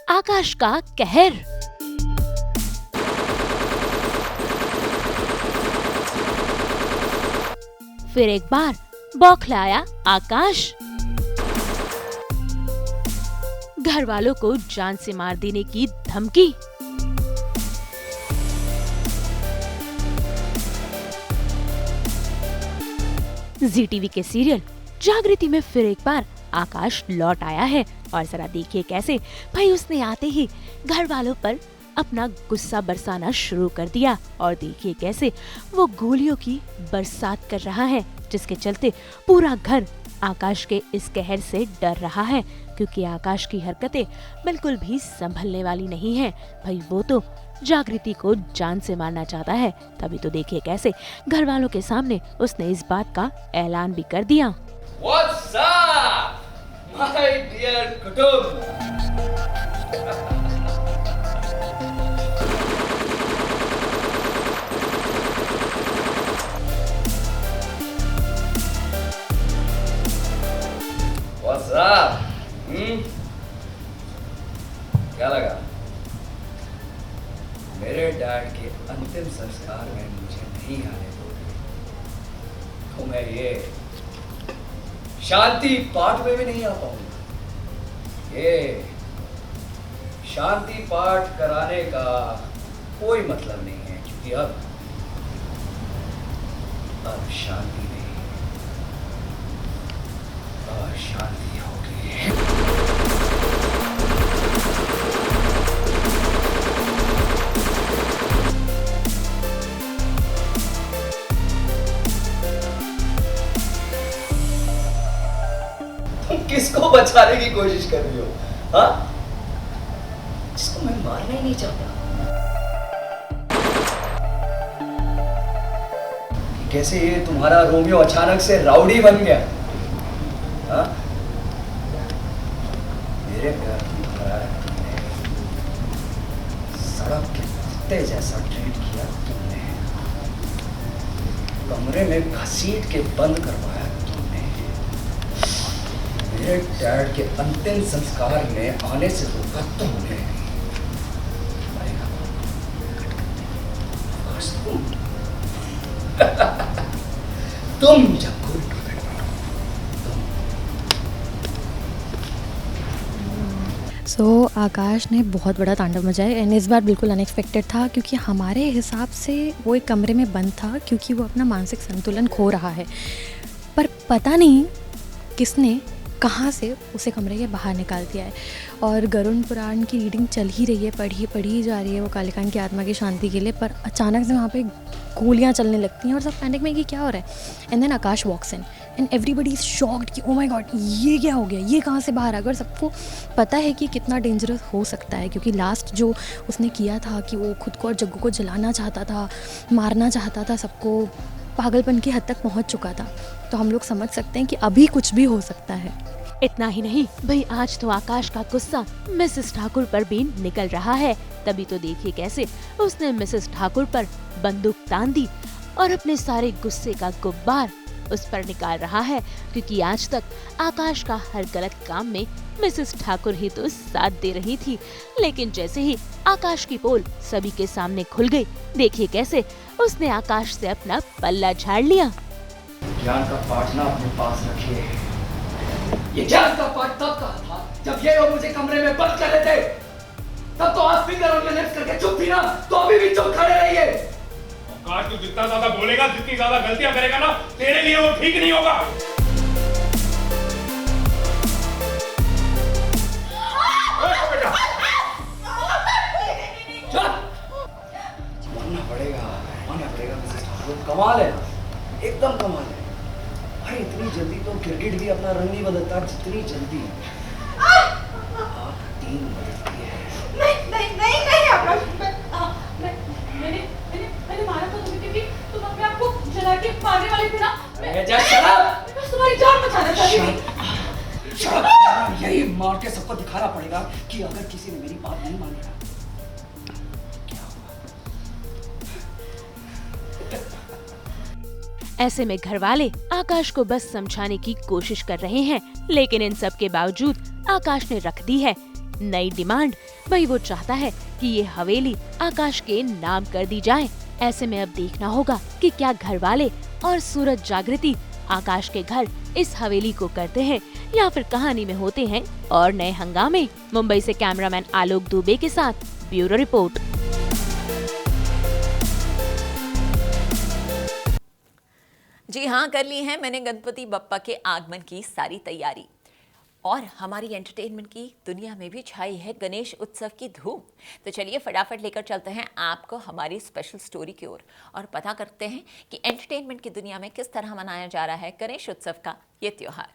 आकाश का कहर। फिर एक बार बौखलाया आकाश। घर वालों को जान से मार देने की धमकी। जी टीवी के सीरियल जागृति में फिर एक बार आकाश लौट आया है और जरा देखिए कैसे भाई उसने आते ही घर वालों पर अपना गुस्सा बरसाना शुरू कर दिया और देखिए कैसे वो गोलियों की बरसात कर रहा है, जिसके चलते पूरा घर आकाश के इस कहर से डर रहा है, क्योंकि आकाश की हरकतें बिल्कुल भी संभलने वाली नहीं है। भाई वो तो जागृति को जान से मारना चाहता है। तभी तो देखिए कैसे घर वालों के सामने उसने इस बात का ऐलान भी कर दिया। What's up, my dear कुटुंब? What's up? क्या लगा? मेरे डैड के अंतिम संस्कार में मुझे नहीं आने दोगे तो मैं ये शांति पाठ में भी नहीं आ पाऊंगा। ये शांति पाठ कराने का कोई मतलब नहीं है, क्योंकि अब शांति नहीं, अशांति हो गई है। किसको बचाने की कोशिश कर रही हो? हाँ? जिसको मैं मारना ही नहीं चाहता। कैसे ये तुम्हारा रोमियो अचानक से राउडी बन गया? हाँ? मेरे प्यार तुम्हारा तुमने सड़क के कुत्ते जैसा ट्रीट किया तुमने, कमरे में घसीट के बंद करवाया तुमने, मेरे डैड के अंतिम संस्कार में आने से रोका तुमने। तुम जब आकाश ने बहुत बड़ा तांडव मचाया एंड इस बार बिल्कुल अनएक्सपेक्टेड था, क्योंकि हमारे हिसाब से वो एक कमरे में बंद था क्योंकि वो अपना मानसिक संतुलन खो रहा है, पर पता नहीं किसने कहाँ से उसे कमरे के बाहर निकाल दिया है। और गरुड़ पुराण की रीडिंग चल ही रही है, पढ़ी जा रही है वो कालिकान की आत्मा की शांति के लिए, पर अचानक से वहाँ पे गोलियाँ चलने लगती हैं और सब पैनिक में कि क्या हो रहा है। And then Akash walks in and everybody is shocked कि ओ माय गॉड ये क्या हो गया, ये कहाँ से बाहर आ गया। और सबको पता है कि कितना डेंजरस हो सकता है, क्योंकि लास्ट जो उसने किया था कि वो खुद को और जग्गू को जलाना चाहता था, मारना चाहता था, सबको पागलपन की हद तक पहुँच चुका था। तो हम लोग समझ सकते हैं कि अभी कुछ भी हो सकता है। इतना ही नहीं भाई, आज तो आकाश का गुस्सा मिसेस ठाकुर पर भी निकल रहा है। तभी तो देखिए कैसे उसने मिसेस ठाकुर पर बंदूक तान दी और अपने सारे गुस्से का गुब्बार उस पर निकाल रहा है, क्योंकि आज तक आकाश का हर गलत काम में मिसेस ठाकुर ही तो साथ दे रही थी। लेकिन जैसे ही आकाश की पोल सभी के सामने खुल गई, देखिए कैसे उसने आकाश से अपना पल्ला झाड़ लिया। ज्ञान का पाठ ना अपने पास रखिए। ये ज्ञान का पाठ तब कहा था जब ये लोग मुझे कमरे में बंद कर रहे थे, तब तो आप फिंगर ऑन योर लिप्स करके चुप थी ना, तो अभी भी चुप खड़े रहिए। आकाश तू जितना ज्यादा बोलेगा, जितनी ज्यादा गलतियां करेगा ना, तेरे लिए वो ठीक नहीं होगा। मानना पड़ेगा मिसेस ठाकुर, कमाल है, एकदम कमाल है। भाई इतनी जल्दी तो क्रिकेट भी अपना रंग नहीं बदलता जितनी जल्दी आप टीम बदलती है। नहीं आकाश, मैंने मारा था तुम्हें क्योंकि तुम अपने आप को जला के मारने वाले थे ना। मैं तुम्हारी जान बचाना चाहती थी। यही मार के सबको दिखाना पड़ेगा कि अगर किसी ने मेरी बात नहीं मानी क्या हुआ। ऐसे में घर वाले आकाश को बस समझाने की कोशिश कर रहे हैं, लेकिन इन सब के बावजूद आकाश ने रख दी है नई डिमांड। भाई वो चाहता है कि ये हवेली आकाश के नाम कर दी जाए। ऐसे में अब देखना होगा कि क्या घर वाले और सूरज जागृति आकाश के घर इस हवेली को करते हैं या फिर कहानी में होते हैं और नए हंगामे। मुंबई से कैमरामैन आलोक दुबे के साथ ब्यूरो रिपोर्ट। जी हाँ, कर ली है मैंने गणपति बप्पा के आगमन की सारी तैयारी और हमारी एंटरटेनमेंट की दुनिया में भी छाई है गणेश उत्सव की धूम। तो चलिए फटाफट लेकर चलते हैं आपको हमारी स्पेशल स्टोरी की ओर और पता करते हैं कि एंटरटेनमेंट की दुनिया में किस तरह मनाया जा रहा है गणेश उत्सव का ये त्योहार।